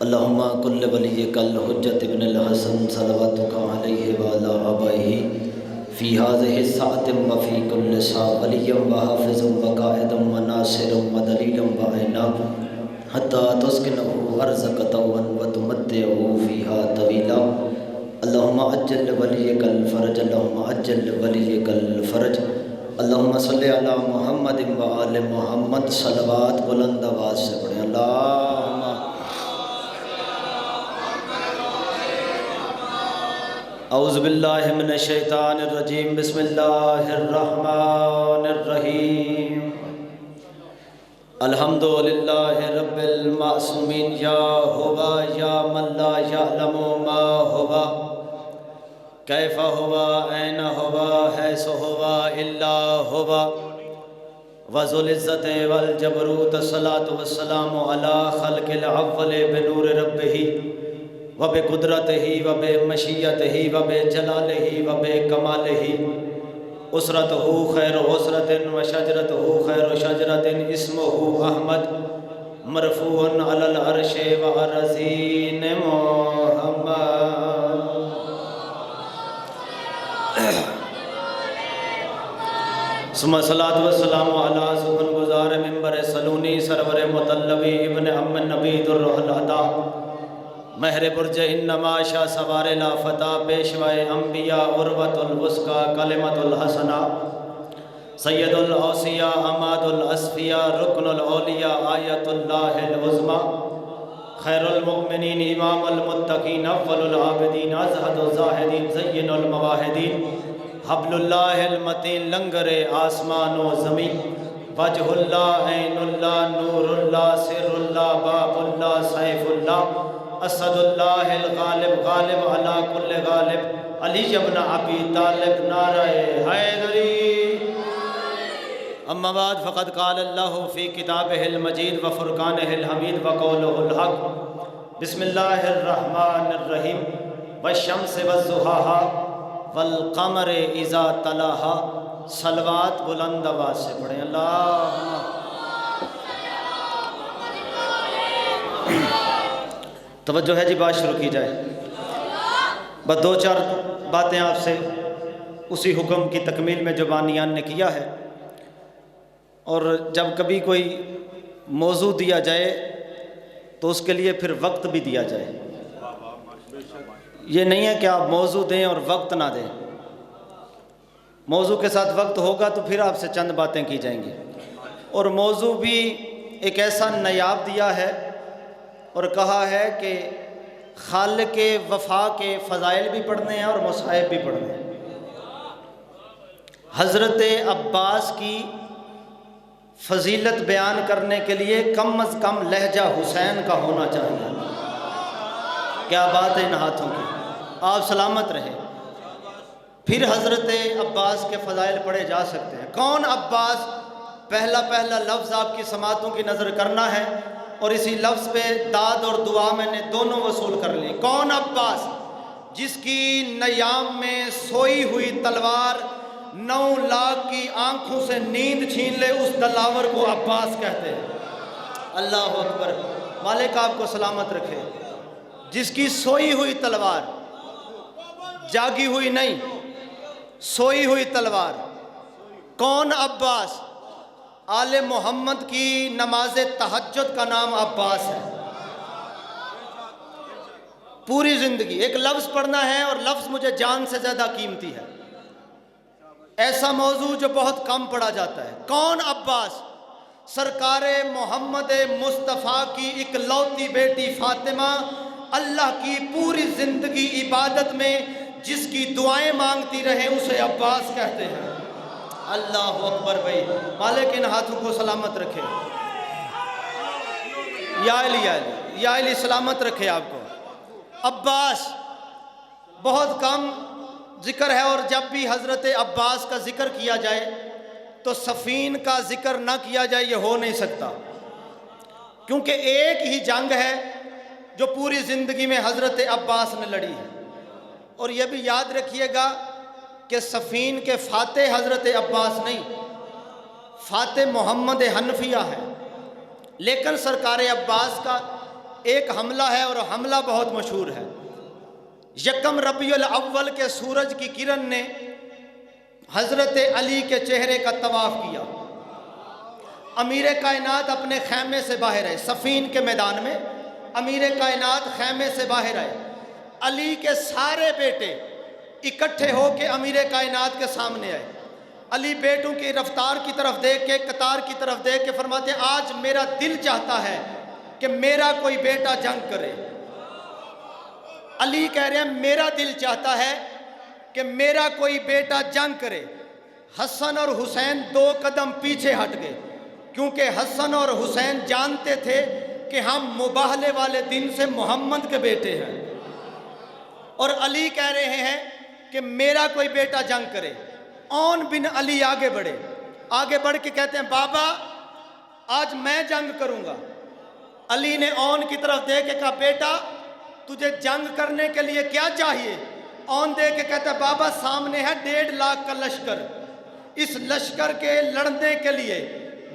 اللہم کل ولیک الحجۃ ابن الحسن صلواتک علیہ وعلی آبائہ فی ہذہ الساعۃ وفی کل ساعۃ ولیا وحافظا وقائدا وناصرا ودلیلا وعینا حتی تسکنہ ارضک طوعا وتمتعہ فیہا طویلا اللہم عجل ولیک الفرج اللہم عجل ولیک الفرج اللہم صلی علی محمد وآل محمد صلوات بلند آواز سے پڑھیں اللہم اعوذ باللہ من الشیطان الرجیم بسم اللہ الرحمن الرحیم الحمدللہ رب المعصومین یا ہوا یا من لا یعلم ما ہوا کیف ہوا این ہوا حیث ہوا الا ہوا وذو العزت والجبروت الصلاۃ والسلام علی خلق الاول بنور ربہ وبقدرتہ وبمشیتہ وبجلالہ وبکمالہ اسرتہ خیر اسرت وشجرتہ خیر شجرت اسمہ احمد مرفوع علی العرش وارضین محمد ثم الصلاۃ والسلام علی سخن گزار منبر سلونی سرور مطلبی ابن ام نبی در الہدا مہر برج انما شاہ سوار لا فتح پیشوائے انبیاء عروۃ الوثقی کلمۃ الحسنہ سید الاوصیاء عماد الاصفیاء رکن الاولیاء آیت اللہ العظمی خیر المؤمنین امام المتقین اول العابدین ازہد الزاہدین زین المواحدین حبل اللہ المتین لنگر آسمان و زمین وجہ اللہ عین اللہ نور اللہ سر اللہ باب اللہ سیف اللہ اسد اللہ الغالب غالب علی کل غالب علی ابن ابی طالب نعرہ حیدری اما بعد فقد قال اللہ فی کتابہ المجید وفرقانہ الحمید وقولہ الحق بسم اللہ الرحمن الرحیم والشمس والضحاہا والقمر اذا تلاہا صلوات بلند آواز سے پڑھیں اللہم توجہ ہے جی بات شروع کی جائے بس دو چار باتیں آپ سے اسی حکم کی تکمیل میں جو بانیان نے کیا ہے اور جب کبھی کوئی موضوع دیا جائے تو اس کے لیے پھر وقت بھی دیا جائے یہ نہیں ہے کہ آپ موضوع دیں اور وقت نہ دیں موضوع کے ساتھ وقت ہوگا تو پھر آپ سے چند باتیں کی جائیں گی اور موضوع بھی ایک ایسا نیاب دیا ہے اور کہا ہے کہ خالق وفا کے فضائل بھی پڑھنے ہیں اور مصائب بھی پڑھنے ہیں حضرت عباس کی فضیلت بیان کرنے کے لیے کم از کم لہجہ حسین کا ہونا چاہیے کیا بات ہے ان ہاتھوں کی آپ سلامت رہیں پھر حضرت عباس کے فضائل پڑھے جا سکتے ہیں کون عباس پہلا لفظ آپ کی سماعتوں کی نظر کرنا ہے اور اسی لفظ پہ داد اور دعا میں نے دونوں وصول کر لی کون عباس جس کی نیام میں سوئی ہوئی تلوار 9 لاکھ کی آنکھوں سے نیند چھین لے اس دلاور کو عباس کہتے ہیں اللہ اکبر مالک آپ کو سلامت رکھے جس کی سوئی ہوئی تلوار جاگی ہوئی نہیں سوئی ہوئی تلوار کون عباس آل محمد کی نماز تہجد کا نام عباس ہے پوری زندگی ایک لفظ پڑھنا ہے اور لفظ مجھے جان سے زیادہ قیمتی ہے ایسا موضوع جو بہت کم پڑھا جاتا ہے کون عباس سرکار محمد مصطفیٰ کی اکلوتی بیٹی فاطمہ اللہ کی پوری زندگی عبادت میں جس کی دعائیں مانگتی رہے اسے عباس کہتے ہیں اللہ اکبر بھائی مالک ان ہاتھوں کو سلامت رکھے یا علی سلامت رکھے آپ کو عباس بہت کم ذکر ہے اور جب بھی حضرت عباس کا ذکر کیا جائے تو صفین کا ذکر نہ کیا جائے یہ ہو نہیں سکتا کیونکہ ایک ہی جنگ ہے جو پوری زندگی میں حضرت عباس نے لڑی ہے اور یہ بھی یاد رکھیے گا کہ صفین کے فاتح حضرت عباس نہیں فاتح محمد حنفیہ ہے لیکن سرکار عباس کا ایک حملہ ہے اور حملہ بہت مشہور ہے۔ یکم ربیع الاول کے سورج کی کرن نے حضرت علی کے چہرے کا طواف کیا۔ امیر کائنات اپنے خیمے سے باہر آئے، صفین کے میدان میں امیر کائنات خیمے سے باہر آئے۔ علی کے سارے بیٹے اکٹھے ہو کے امیر کائنات کے سامنے آئے۔ علی بیٹوں کی رفتار کی طرف دیکھ کے، قطار کی طرف دیکھ کے فرماتے ہیں آج میرا دل چاہتا ہے کہ میرا کوئی بیٹا جنگ کرے۔ علی کہہ رہے ہیں میرا دل چاہتا ہے کہ میرا کوئی بیٹا جنگ کرے۔ حسن اور حسین 2 قدم پیچھے ہٹ گئے، کیونکہ حسن اور حسین جانتے تھے کہ ہم مباہلے والے دن سے محمد کے بیٹے ہیں، اور علی کہہ رہے ہیں کہ میرا کوئی بیٹا جنگ کرے۔ اون بن علی آگے بڑھ کے کہتے ہیں بابا آج میں جنگ کروں گا۔ علی نے اون کی طرف دیکھ کے کہا بیٹا تجھے جنگ کرنے کے لیے کیا چاہیے؟ اون دے کے کہتا ہے بابا سامنے ہے 1.5 لاکھ کا لشکر، اس لشکر کے لڑنے کے لیے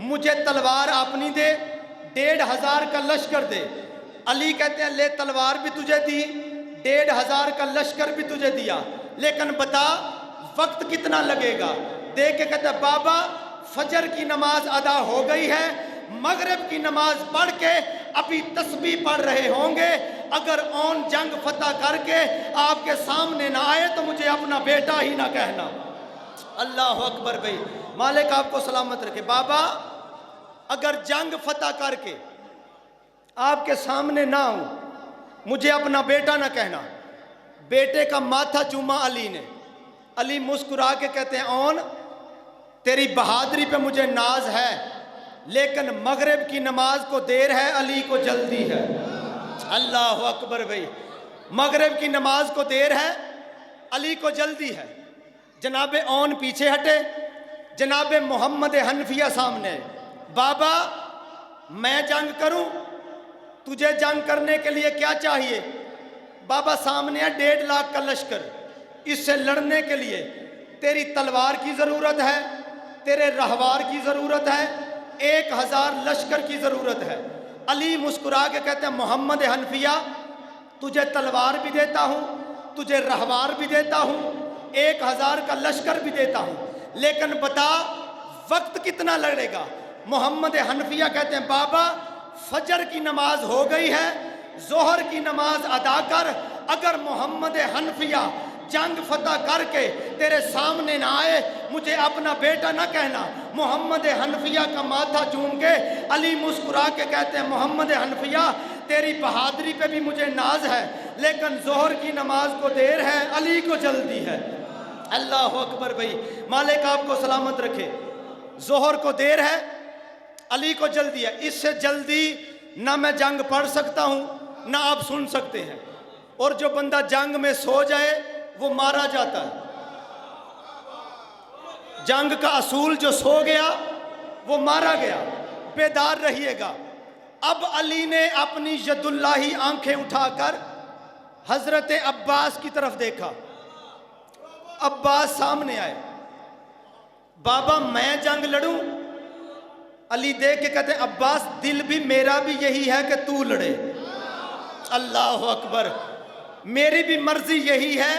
مجھے تلوار اپنی دے، 1,500 کا لشکر دے۔ علی کہتے ہیں لے تلوار بھی تجھے دی، 1,500 کا لشکر بھی تجھے دیا، لیکن بتا وقت کتنا لگے گا؟ دیکھ کے کہتا ہے بابا فجر کی نماز ادا ہو گئی ہے، مغرب کی نماز پڑھ کے ابھی تسبیح پڑھ رہے ہوں گے، اگر اون جنگ فتح کر کے آپ کے سامنے نہ آئے تو مجھے اپنا بیٹا ہی نہ کہنا۔ اللہ اکبر بھائی، مالک آپ کو سلامت رکھے۔ بابا اگر جنگ فتح کر کے آپ کے سامنے نہ ہوں مجھے اپنا بیٹا نہ کہنا۔ بیٹے کا ماتھا چوما علی نے۔ علی مسکرا کے کہتے ہیں اون تیری بہادری پہ مجھے ناز ہے، لیکن مغرب کی نماز کو دیر ہے، علی کو جلدی ہے۔ اللہ اکبر بھائی، مغرب کی نماز کو دیر ہے، علی کو جلدی ہے۔ جناب اون پیچھے ہٹے، جناب محمد حنفیہ سامنے۔ بابا میں جنگ کروں؟ تجھے جنگ کرنے کے لیے کیا چاہیے؟ بابا سامنے ہے 1.5 لاکھ کا لشکر، اس سے لڑنے کے لیے تیری تلوار کی ضرورت ہے، تیرے رہوار کی ضرورت ہے، 1,000 لشکر کی ضرورت ہے۔ علی مسکرا کے کہتے ہیں محمد حنفیہ تجھے تلوار بھی دیتا ہوں، تجھے رہوار بھی دیتا ہوں، 1,000 کا لشکر بھی دیتا ہوں، لیکن بتا وقت کتنا لگے گا؟ محمد حنفیہ کہتے ہیں بابا فجر کی نماز ہو گئی ہے، ظہر کی نماز ادا کر، اگر محمد حنفیہ جنگ فتح کر کے تیرے سامنے نہ آئے مجھے اپنا بیٹا نہ کہنا۔ محمد حنفیہ کا ماتھا چوم کے علی مسکرا کے کہتے ہیں محمد حنفیہ تیری بہادری پہ بھی مجھے ناز ہے، لیکن ظہر کی نماز کو دیر ہے، علی کو جلدی ہے۔ اللہ اکبر بھائی، مالک آپ کو سلامت رکھے۔ ظہر کو دیر ہے، علی کو جلدی ہے، اس سے جلدی نہ میں جنگ پڑھ سکتا ہوں نہ آپ سن سکتے ہیں، اور جو بندہ جنگ میں سو جائے وہ مارا جاتا ہے۔ جنگ کا اصول جو سو گیا وہ مارا گیا، بیدار رہیے گا۔ اب علی نے اپنی ید اللہی آنکھیں اٹھا کر حضرت عباس کی طرف دیکھا۔ عباس سامنے آئے، بابا میں جنگ لڑوں؟ علی دیکھ کے کہتے ہیں عباس دل بھی میرا بھی یہی ہے کہ تو لڑے۔ اللہ اکبر، میری بھی مرضی یہی ہے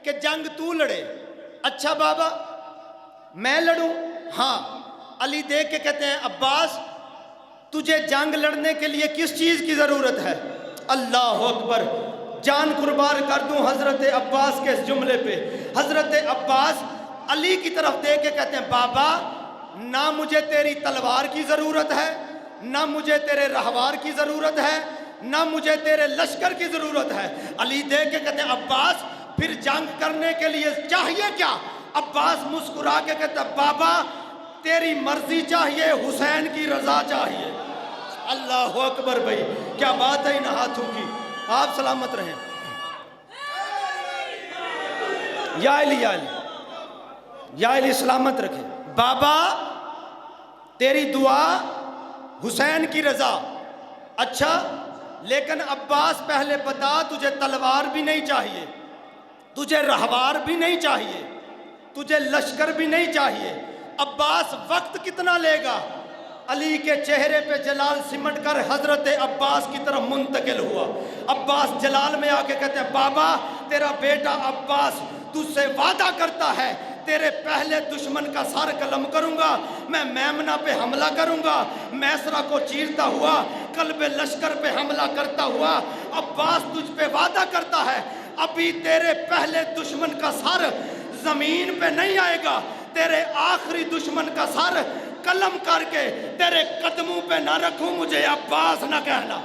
کہ جنگ تو لڑے۔ اچھا بابا میں لڑوں؟ ہاں۔ علی دیکھ کے کہتے ہیں عباس تجھے جنگ لڑنے کے لیے کس چیز کی ضرورت ہے؟ اللہ اکبر، جان قربان کر دوں حضرت عباس کے اس جملے پہ۔ حضرت عباس علی کی طرف دیکھ کے کہتے ہیں بابا نہ مجھے تیری تلوار کی ضرورت ہے، نہ مجھے تیرے رہوار کی ضرورت ہے، نہ مجھے تیرے لشکر کی ضرورت ہے۔ علی دیکھ کے کہتے ہیں عباس پھر جنگ کرنے کے لیے چاہیے کیا؟ عباس مسکرا کے کہتا ہے بابا تیری مرضی چاہیے، حسین کی رضا چاہیے۔ اللہ اکبر بھائی، کیا بات ہے ان ہاتھوں کی۔ آپ سلامت رہیں۔ یا علی یا علی یا علی سلامت رکھے۔ بابا تیری دعا حسین کی رضا، اچھا لیکن عباس پہلے بتا تجھے تلوار بھی نہیں چاہیے، تجھے رہوار بھی نہیں چاہیے، تجھے لشکر بھی نہیں چاہیے، عباس وقت کتنا لے گا؟ علی کے چہرے پہ جلال سمٹ کر حضرت عباس کی طرف منتقل ہوا۔ عباس جلال میں آ کے کہتے ہیں بابا تیرا بیٹا عباس تجھ سے وعدہ کرتا ہے تیرے پہلے دشمن کا سر قلم کروں گا، میں میمنہ پہ حملہ کروں گا، میسرہ کو چیرتا ہوا قلب لشکر پہ حملہ کرتا ہوا۔ عباس تجھ پہ وعدہ کرتا ہے ابھی تیرے پہلے دشمن کا سر زمین پہ نہیں آئے گا، تیرے آخری دشمن کا سر قلم کر کے تیرے قدموں پہ نہ رکھوں، مجھے عباس نہ کہنا۔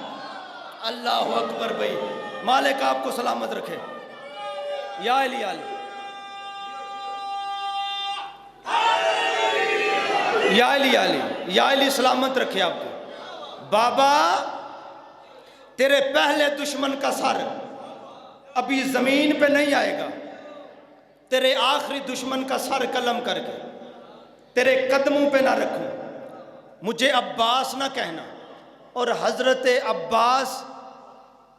اللہ اکبر بھائی، مالک آپ کو سلامت رکھے۔ یا علی علی، یا علی علی، یا علی سلامت رکھے آپ کو۔ بابا تیرے پہلے دشمن کا سر ابھی زمین پہ نہیں آئے گا، تیرے آخری دشمن کا سر قلم کر کے تیرے قدموں پہ نہ رکھوں، مجھے عباس نہ کہنا۔ اور حضرت عباس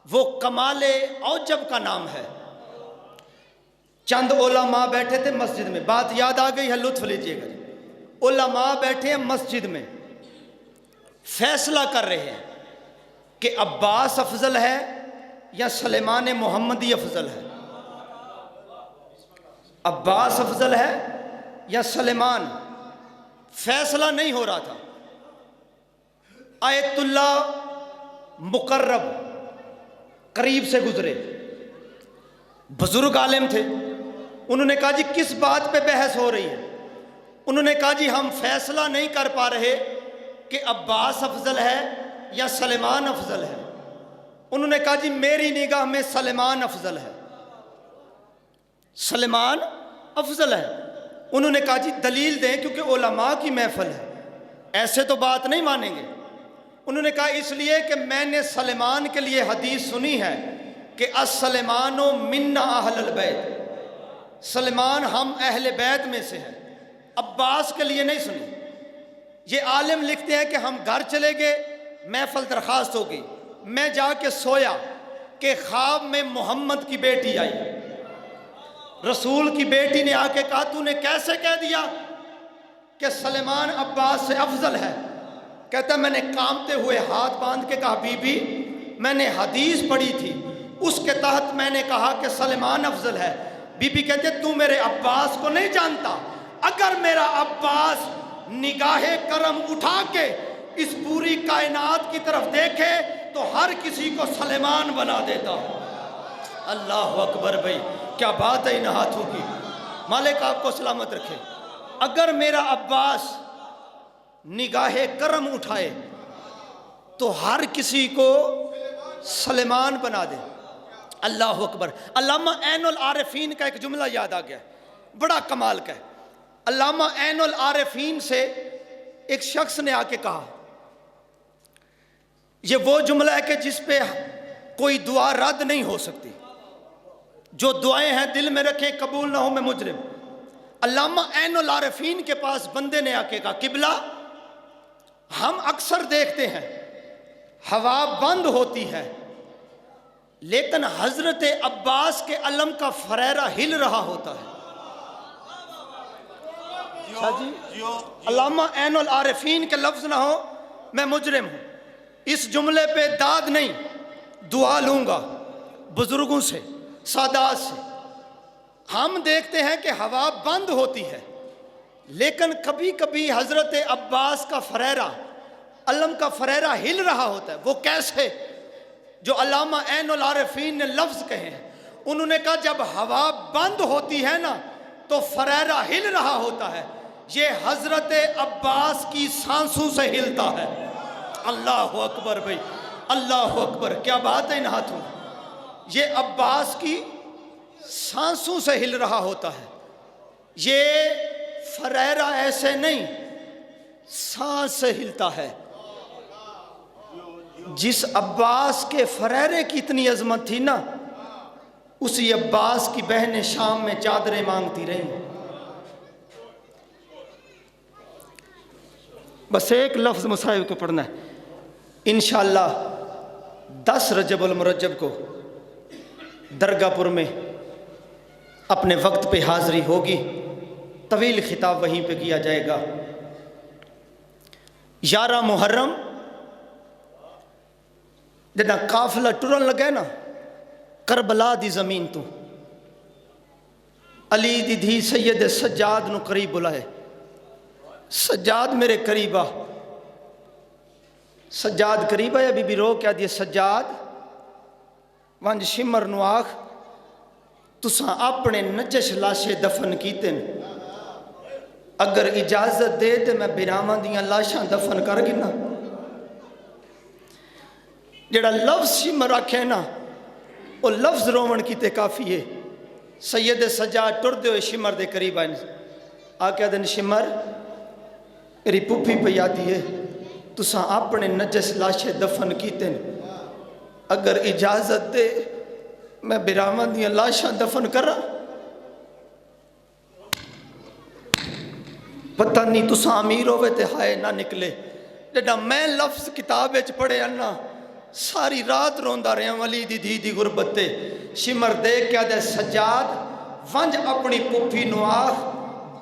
وہ کمال اوجب کا نام ہے۔ چند علماء بیٹھے تھے مسجد میں، بات یاد آ گئی ہے، لطف لیجئے گا۔ علماء بیٹھے ہیں مسجد میں، فیصلہ کر رہے ہیں کہ عباس افضل ہے یا سلیمان محمدی افضل ہے، عباس افضل ہے یا سلیمان، فیصلہ نہیں ہو رہا تھا۔ آیت اللہ مقرب قریب سے گزرے، بزرگ عالم تھے، انہوں نے کہا جی کس بات پہ بحث ہو رہی ہے؟ انہوں نے کہا جی ہم فیصلہ نہیں کر پا رہے کہ عباس افضل ہے یا سلیمان افضل ہے۔ انہوں نے کہا جی میری نگاہ میں سلیمان افضل ہے، سلیمان افضل ہے۔ انہوں نے کہا جی دلیل دیں، کیونکہ علماء کی محفل ہے، ایسے تو بات نہیں مانیں گے۔ انہوں نے کہا اس لیے کہ میں نے سلیمان کے لیے حدیث سنی ہے کہ السلیمان منا اہل البیت، سلیمان ہم اہل بیت میں سے ہیں، عباس کے لیے نہیں سنی۔ یہ عالم لکھتے ہیں کہ ہم گھر چلے گئے، محفل درخواست ہو گئی، میں جا کے سویا کہ خواب میں محمد کی بیٹی آئی، رسول کی بیٹی نے آ کے کہا تو نے کیسے کہہ دیا کہ سلیمان عباس سے افضل ہے؟ کہتا میں نے کامتے ہوئے ہاتھ باندھ کے کہا بی بی میں نے حدیث پڑھی تھی، اس کے تحت میں نے کہا کہ سلیمان افضل ہے۔ بی بی کہتے تو میرے عباس کو نہیں جانتا، اگر میرا عباس نگاہ کرم اٹھا کے اس پوری کائنات کی طرف دیکھے تو ہر کسی کو سلیمان بنا دیتا۔ اللہ اکبر بھائی، کیا بات ہے ان ہاتھوں کی، مالک آپ کو سلامت رکھے۔ اگر میرا عباس نگاہ کرم اٹھائے تو ہر کسی کو سلیمان بنا دے۔ اللہ اکبر۔ علامہ عین العارفین کا ایک جملہ یاد آ گیا، بڑا کمال کا ہے۔ علامہ عین العارفین سے ایک شخص نے آ کے کہا، یہ وہ جملہ ہے کہ جس پہ کوئی دعا رد نہیں ہو سکتی، جو دعائیں ہیں دل میں رکھیں قبول نہ ہو میں مجرم۔ علامہ عین العارفین کے پاس بندے نے آ کے کہا قبلہ ہم اکثر دیکھتے ہیں ہوا بند ہوتی ہے لیکن حضرت عباس کے علم کا فریرہ ہل رہا ہوتا ہے۔ جی علامہ عین العارفین کے لفظ نہ ہو میں مجرم ہوں، اس جملے پہ داد نہیں، دعا لوں گا بزرگوں سے، سادات سے۔ ہم دیکھتے ہیں کہ ہوا بند ہوتی ہے لیکن کبھی کبھی حضرت عباس کا فریرہ، علم کا فریرہ ہل رہا ہوتا ہے۔ وہ کیسے؟ جو علامہ عین العارفین نے لفظ کہے ہیں، انہوں نے کہا جب ہوا بند ہوتی ہے نا تو فریرہ ہل رہا ہوتا ہے، یہ حضرت عباس کی سانسوں سے ہلتا ہے۔ اللہ اکبر بھائی، اللہ اکبر، کیا بات ہے ان ہاتھوں، یہ عباس کی سانسوں سے ہل رہا ہوتا ہے۔ یہ فریرہ ایسے نہیں، سانس سے ہلتا ہے۔ جس عباس کے فریرے کی اتنی عظمت تھی نا، اسی عباس کی بہنیں شام میں چادریں مانگتی رہیں۔ بس ایک لفظ مصاحب کو پڑھنا ہے انشاءاللہ 10 رجب المرجب کو درگاہ پور میں اپنے وقت پہ حاضری ہوگی، طویل خطاب وہیں پہ کیا جائے گا۔ 11 محرم جدہ قافلہ ٹرن لگے نا کربلا دی زمین تو، علی دی دھی سید سجاد نو قریب بلائے، سجاد میرے قریب آ، سجاد قریب آیا، بی بی رو کیا دیئے سجاد وانج شمر نو آخ تساں اپنے نجش لاشے دفن کیتے ہیں، اگر اجازت دے دے میں بیرامان دیاں لاشاں دفن کر گنا۔ جڑا لفظ شمر رکھے نا وہ لفظ رومن کیتے کافی ہے۔ سید سجاد ٹر دے ہوئے شمر دے قریب آئین آکے دن شمر میری پپھی پہ یادی ہے تساں اپنے نجس لاشے دفن کیتے ہیں، اگر اجازت دے میں بیرامان دیاں لاشاں دفن کر رہا۔ پتہ نہیں تساں امیر ہوئے تے ہائے نہ نکلے، جڑا میں لفظ کتاب وچ پڑھے انا ساری رات روندہ رہے ہیں علی دی دھی دی غربت تے۔ شمر دیکھ کیا دے سجاد ونج اپنی پپھی نو آخ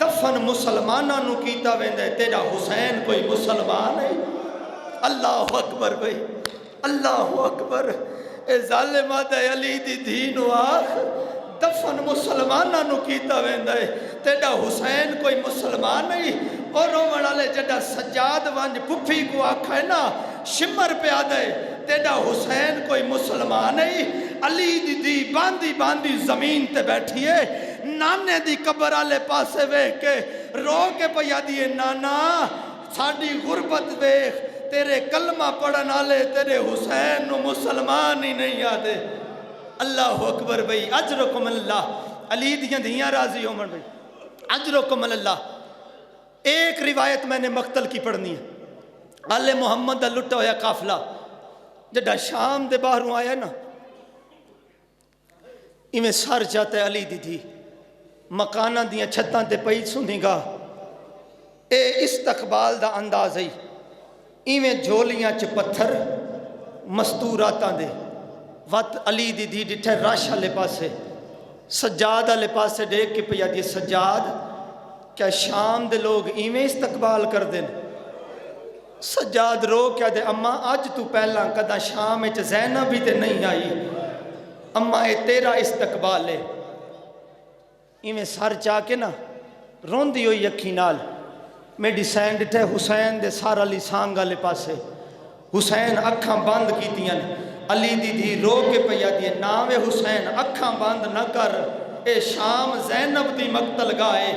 دفن مسلمانہ نو کیتا ویندے، تیرا حسین کوئی مسلمان ہے۔ اللہ اکبر بھئی، اللہ اکبر، اے ظالمہ دے علی دی دھی نو آخ دفن مسلمانہ نو کیتا ویندے، تیرا حسین کوئی مسلمان نہیں۔ اور رومن والے جڑا سجاد ونج پپھی کو آکھا ہے نا شمر پہ آدھے تیرا حسین کوئی مسلمان نہیں۔ علی دی دی باندھی باندھی زمین تے بیٹھی ہے، نانے دی قبر آلے پاسے ویکھ کے رو کے پیا دیئے نانا ساڑی غربت ویکھ، تیرے کلمہ پڑھن آلے تیرے حسین نو مسلمان ہی نہیں آدھے۔ اللہ اکبر بھئی، اجرکم اللہ، علی دیاں دیاں راضی عمر بھئی، اجرکم اللہ۔ ایک روایت میں نے مقتل کی پڑھنی ہے، آل محمد دا لٹا ہویا قافلہ جڑا شام دے باہروں آیا نا ایمیں سر جاتا ہے علی دی تھی مکانہ دیاں چھتاں تے پئی سندھی گا، اے استقبال دا انداز ہے، ایمیں جھولیاں چ پتھر مستوراتاں دے وقت علی دی دی ڈٹھے راشا لے پاسے سجاد لے پاسے دیکھ کے پیا دی سجاد کیا شام دے لوگ ایمیں استقبال کر دیں؟ سجاد رو کیا دے اماں آج تو پہلا کدہ شام اچھ زینب بھی تے نہیں آئی، اماں اے تیرا استقبال ہے۔ ایمیں سر چاہ کے نا رون دی ہوئی یکی نال میڈی سین ڈٹھے حسین دے سارا لی سانگا لے پاسے، حسین اکھاں بند کی دیاں، علی دی دی رو کے پیا دیئے ناوے حسین اکھاں بند نہ کر، اے شام زینب دی مقتل گائے،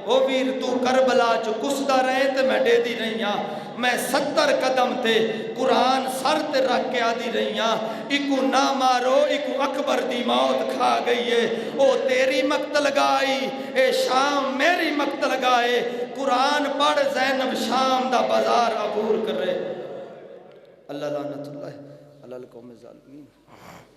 او ویر تو کربلا چو کسدہ رہے تے میں دے دی رہی ہاں، میں 70 قدم تے قرآن سر تے رکھ کے آدھی رہی ہاں، اکو نہ مارو اکو اکبر دی موت کھا گئی ہے، او تیری مقتل گائی، اے شام میری مقتل گائے، قرآن پڑھ زینب شام دا بازار عبور کر رہے۔ اللہ لعنت اللہ علی القوم الظالمین۔